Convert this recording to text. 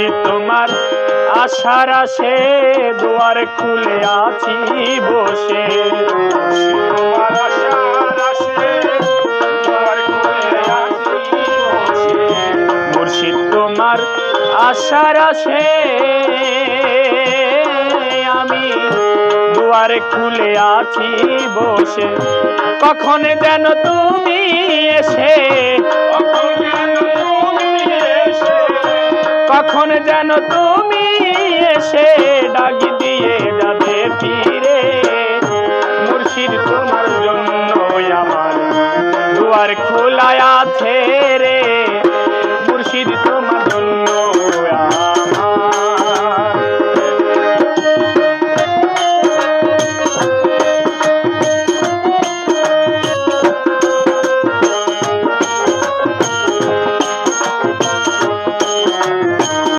মুর্শিদ তোমার আশার আশে দুয়ার খুলে আছি বসে। তোমার আশার আশে দুয়ার খুলে আছি বসে। মুর্শিদ তোমার আশার আশে আমি দুয়ার খুলে আছি বসে। কখন যেন তুমি এসে, কখন যেন তুমি এসে ডাক দিয়ে যাবে ফিরে। মুর্শিদ তোমার জন্য আমার দুয়ার খোলা আছে রে।